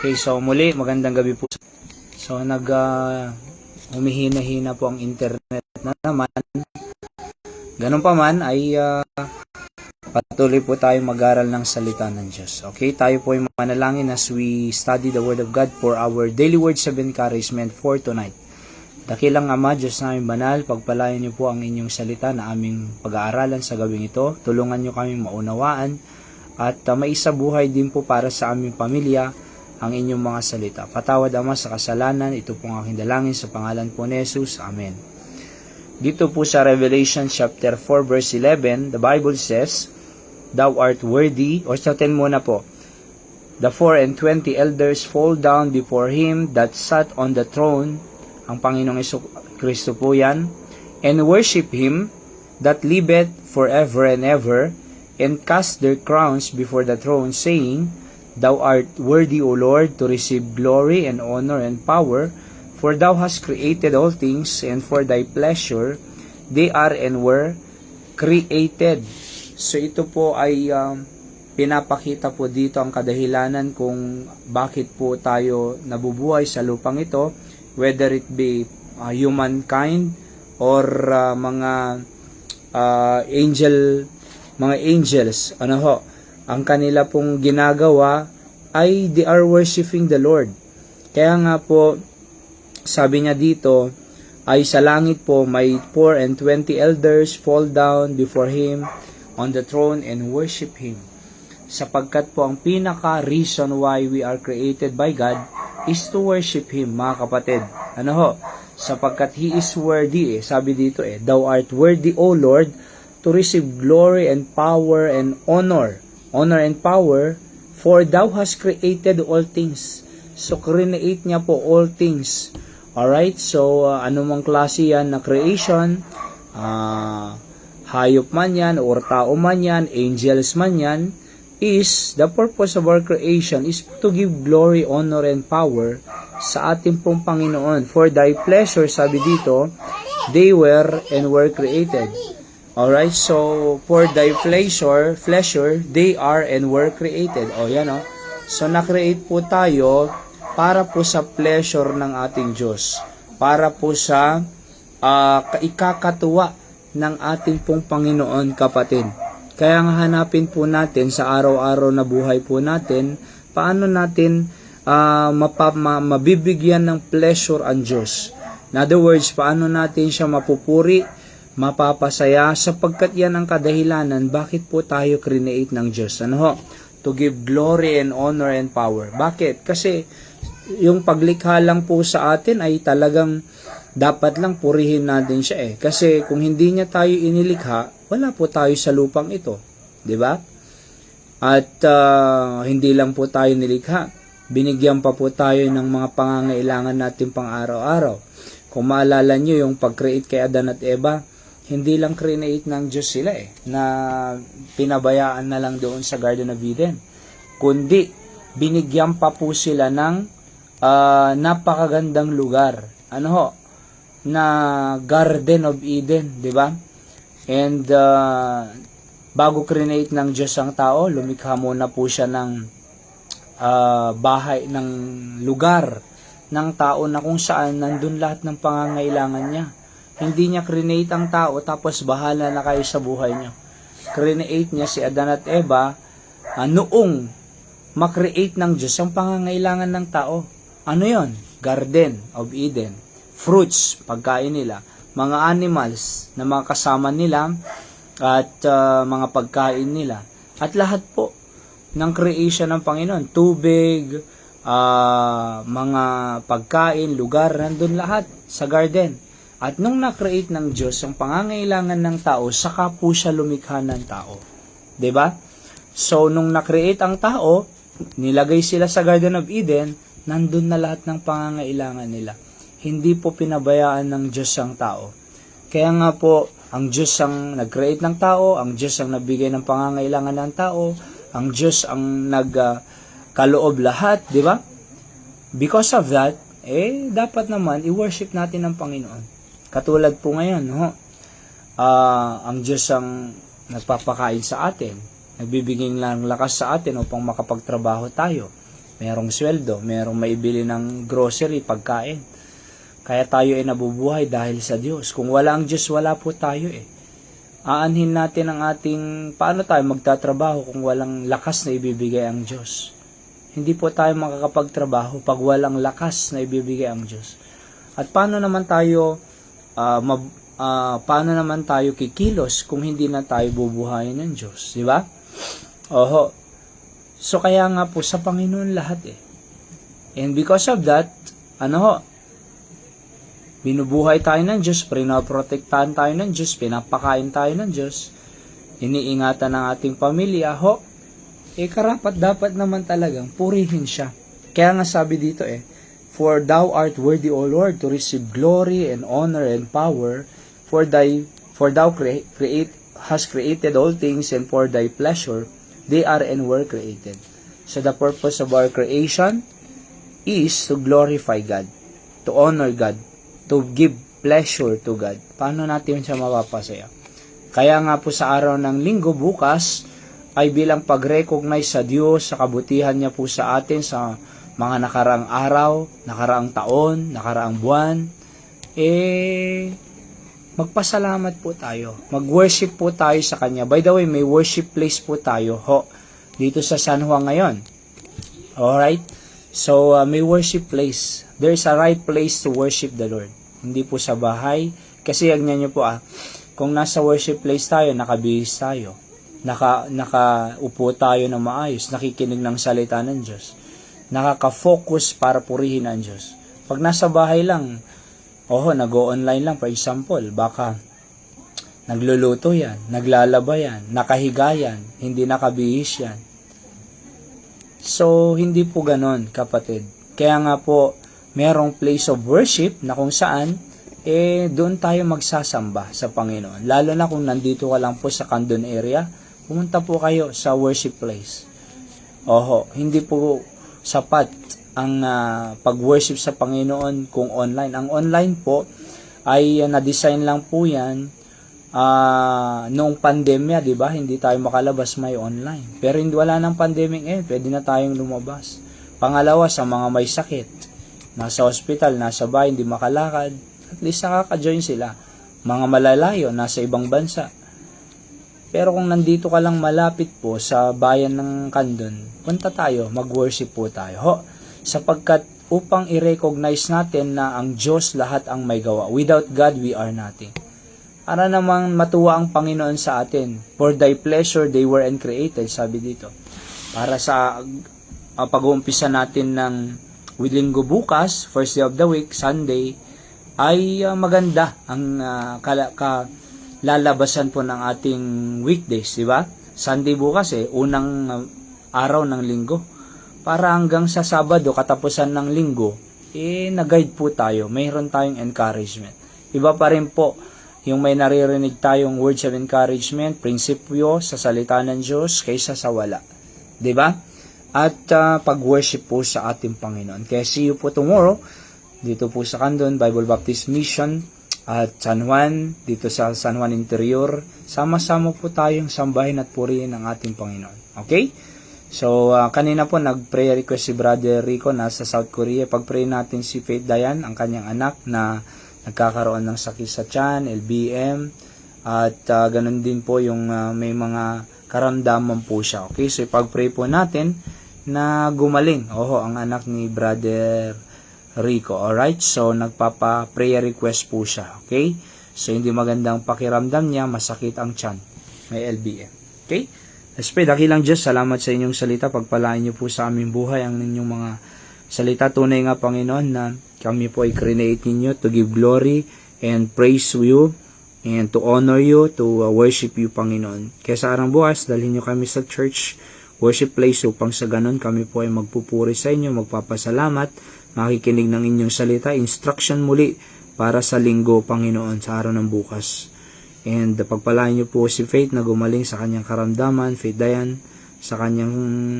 Okay, so muli, magandang gabi po. So, humihina-hina po ang internet na naman. Ganun pa man, ay patuloy po tayo mag-aral ng salita ng Diyos. Okay, tayo po ay manalangin as we study the Word of God for our daily words of encouragement for tonight. Dakilang Ama, Diyos namin banal, pagpalayan niyo po ang inyong salita na aming pag-aaralan sa gawing ito. Tulungan niyo kaming maunawaan at maisabuhay din po para sa aming pamilya ang inyong mga salita. Patawad Ama sa kasalanan, ito pong aking dalangin sa pangalan po ni Jesus. Amen. Dito po sa Revelation chapter 4 verse 11, the Bible says, Thou art worthy, or sa 10 muna po, The 24 elders fall down before Him that sat on the throne, ang Panginoong Kristo po yan, and worship Him that liveth forever and ever, and cast their crowns before the throne, saying, Thou art worthy, O Lord, to receive glory and honor and power, for Thou hast created all things, and for Thy pleasure they are and were created. So ito po ay pinapakita po dito ang kadahilanan kung bakit po tayo nabubuhay sa lupang ito, whether it be humankind or mga angels, ano ho, ang kanila pong ginagawa ay they are worshiping the Lord. Kaya nga po, sabi niya dito, ay sa langit po may 24 elders fall down before Him on the throne and worship Him. Sapagkat po ang pinaka-reason why we are created by God is to worship Him, mga kapatid. Ano ho? Sapagkat He is worthy, sabi dito Thou art worthy, O Lord, to receive glory and power and honor and power, for Thou hast created all things. So, create niya po all things. Alright? So, anumang klase yan na creation, hayop man yan, or tao man yan, angels man yan, is, the purpose of our creation is to give glory, honor, and power sa ating pong Panginoon. For Thy pleasure, sabi dito, they were and were created. Alright, so, for Thy pleasure, they are and were created. O, yan o. So, na-create po tayo para po sa pleasure ng ating Diyos. Para po sa ikakatuwa ng ating pong Panginoon, kapatid. Kaya nga hanapin po natin sa araw-araw na buhay po natin, paano natin mabibigyan ng pleasure ang Diyos. In other words, paano natin siya mapupuri, mapapasaya, sapagkat yan ang kadahilanan bakit po tayo create ng Diyos. Ano ho? To give glory and honor and power. Bakit? Kasi yung paglikha lang po sa atin ay talagang dapat lang purihin natin siya Kasi kung hindi niya tayo inilikha, wala po tayo sa lupang ito. 'Di ba? At hindi lang po tayo nilikha. Binigyan pa po tayo ng mga pangangailangan natin pang araw-araw. Kung maalala niyo yung pag-create kay Adan at Eva, hindi lang create ng Diyos sila na pinabayaan na lang doon sa Garden of Eden. Kundi binigyan pa po sila ng napakagandang lugar. Ano ho? Na Garden of Eden, 'di ba? And bago create ng Diyos ang tao, lumikha muna po siya ng bahay, ng lugar ng tao na kung saan nandun lahat ng pangangailangan niya. Hindi niya create ang tao tapos bahala na kayo sa buhay niyo. Create niya si Adan at Eva noong makreate ng Diyos ang pangangailangan ng tao. Ano yon? Garden of Eden. Fruits, pagkain nila. Mga animals na mga kasama nila at mga pagkain nila. At lahat po ng creation ng Panginoon. Tubig, mga pagkain, lugar, nandun lahat sa garden. At nung na-create ng Diyos ang pangangailangan ng tao, saka po siya lumikha ng tao. 'Di ba? So, nung na-create ang tao, nilagay sila sa Garden of Eden, nandun na lahat ng pangangailangan nila. Hindi po pinabayaan ng Diyos ang tao. Kaya nga po, ang Diyos ang nag-create ng tao, ang Diyos ang nagbigay ng pangangailangan ng tao, ang Diyos ang nagkaloob lahat, di ba? Because of that, dapat naman i-worship natin ang Panginoon. Katulad po ngayon, ang Diyos ang nagpapakain sa atin, nagbibigay ng lakas sa atin upang makapagtrabaho tayo. merong sweldo, merong maibili ng grocery, pagkain. Kaya tayo ay nabubuhay dahil sa Diyos. Kung wala ang Diyos, wala po tayo eh. Aanhin natin ang ating, paano tayo magtatrabaho kung walang lakas na ibibigay ang Diyos? Hindi po tayo makakapagtrabaho pag walang lakas na ibibigay ang Diyos. At paano naman tayo kikilos kung hindi na tayo bubuhayin ng Diyos, di ba? Oho. So kaya nga po sa Panginoon lahat eh. And because of that, binubuhay tayo ng Diyos, pinaprotektahan tayo ng Diyos, pinapakain tayo ng Diyos, iniingatan ng ating pamilya, karapat dapat naman talagang purihin siya. Kaya nga sabi dito for thou art worthy, O Lord, to receive glory and honor and power, for thou hast created all things, and for thy pleasure they are and were created. So the purpose of our creation is to glorify God, to honor God, to give pleasure to God. Paano natin siya mapapasaya? Kaya nga po sa araw ng linggo bukas ay bilang pag-recognize sa Diyos sa kabutihan niya po sa atin sa mga nakaraang araw, nakaraang taon, nakaraang buwan, magpasalamat po tayo. Mag-worship po tayo sa Kanya. By the way, may worship place po tayo dito sa San Juan ngayon. Alright? So, may worship place. There's a right place to worship the Lord. Hindi po sa bahay. Kasi agnan nyo po kung nasa worship place tayo, nakabihis tayo. Nakaupo tayo na maayos. Nakikinig ng salita ng Diyos. Nakaka-focus para purihin ang Diyos. Pag nasa bahay lang, nag-o-online lang, for example, baka nagluluto yan, naglalaba yan, nakahiga yan, hindi nakabihis yan. So, hindi po ganon, kapatid. Kaya nga po, merong place of worship na kung saan, doon tayo magsasamba sa Panginoon. Lalo na kung nandito ka lang po sa Candon area, pumunta po kayo sa worship place. Hindi po sapat ang pag-worship sa Panginoon kung online. Ang online po ay na-design lang po yan noong pandemya, di ba? Hindi tayo makalabas, may online. Pero hindi wala ng pandemic pwede na tayong lumabas. Pangalawa, sa mga may sakit, nasa hospital, nasa bahay, hindi makalakad, at least nakaka-join sila. Mga malalayo, nasa ibang bansa. Pero kung nandito ka lang malapit po sa bayan ng Candon, punta tayo, mag-worship po tayo. Sapagkat upang i-recognize natin na ang Diyos lahat ang may gawa. Without God, we are nothing. Para namang matuwa ang Panginoon sa atin. For thy pleasure, they were and created, sabi dito. Para sa pag-uumpisa natin ng linggo bukas, first day of the week, Sunday, ay maganda ang lalabasan po ng ating weekdays, di ba? Sunday bukas unang araw ng linggo. Para hanggang sa Sabado, katapusan ng linggo, nag-guide po tayo. Mayroon tayong encouragement. Iba pa rin po yung may naririnig tayong words of encouragement, prinsipyo sa salita ng Diyos kaysa sa wala. Di ba? At pag-worship po sa ating Panginoon. Kaya see you po tomorrow dito po sa Candon Bible Baptist Mission at San Juan, dito sa San Juan Interior. Sama-sama po tayong sambahin at purihin ang ating Panginoon. Okay? So, kanina po nag-prayer request si Brother Rico nasa South Korea. Pag-pray natin si Faith Dayan, ang kanyang anak na nagkakaroon ng sakit sa tiyan, LBM, at ganun din po yung may mga karamdaman po siya. Okay? So, pag-pray po natin na gumaling. Ang anak ni Brother Rico. Alright? So, nagpapa-prayer request po siya. Okay? So, hindi magandang pakiramdam niya, masakit ang tiyan. May LBM. Okay? Let's pray. Dakilang Diyos, salamat sa inyong salita. Pagpalain niyo po sa aming buhay ang inyong mga salita. Tunay nga, Panginoon, na kami po ay create ninyo to give glory and praise to you and to honor you, to worship you, Panginoon. Kaya sa arang bukas, dalhin niyo kami sa church, worship place, upang sa ganun kami po ay magpupuri sa inyo, magpapasalamat, makikinig ng inyong salita, instruction muli para sa linggo, Panginoon, sa araw ng bukas. And pagpalain niyo po si Faith na gumaling sa kanyang karamdaman, Faith Dayan, sa kanyang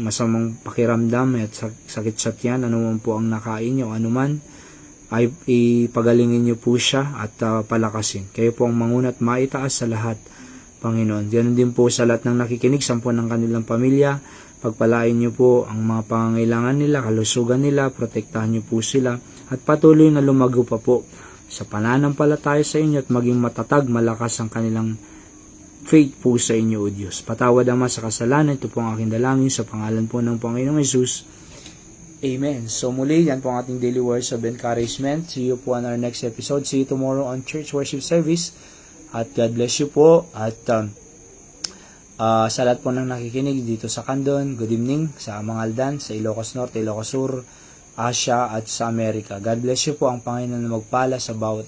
masamang pakiramdam at sakit sa tiyan, anuman po ang nakain niyo, anuman, ay ipagalingin niyo po siya at palakasin. Kayo po ang mangunat maitaas sa lahat, Panginoon. Diyan din po sa lahat ng nakikinig, sampu ng kanilang pamilya, Pagpalain niyo po ang mga pangangailangan nila, kalusugan nila, protektahan niyo po sila, at patuloy na lumago pa po sa pananampalataya sa inyo at maging matatag, malakas ang kanilang faith po sa inyo, O Diyos. Patawad naman sa kasalanan. Ito po ang aking dalangin sa pangalan po ng Panginoong Jesus. Amen. So muli, yan po ang ating daily words of encouragement. See you po on our next episode. See you tomorrow on Church Worship Service. At God bless you po. At sa lahat po ng nakikinig dito sa Candon, good evening sa Mangaldan, sa Ilocos Norte, Ilocos Sur, Asia at sa Amerika. God bless you po. Ang Panginoon na magpala sa bawat isa.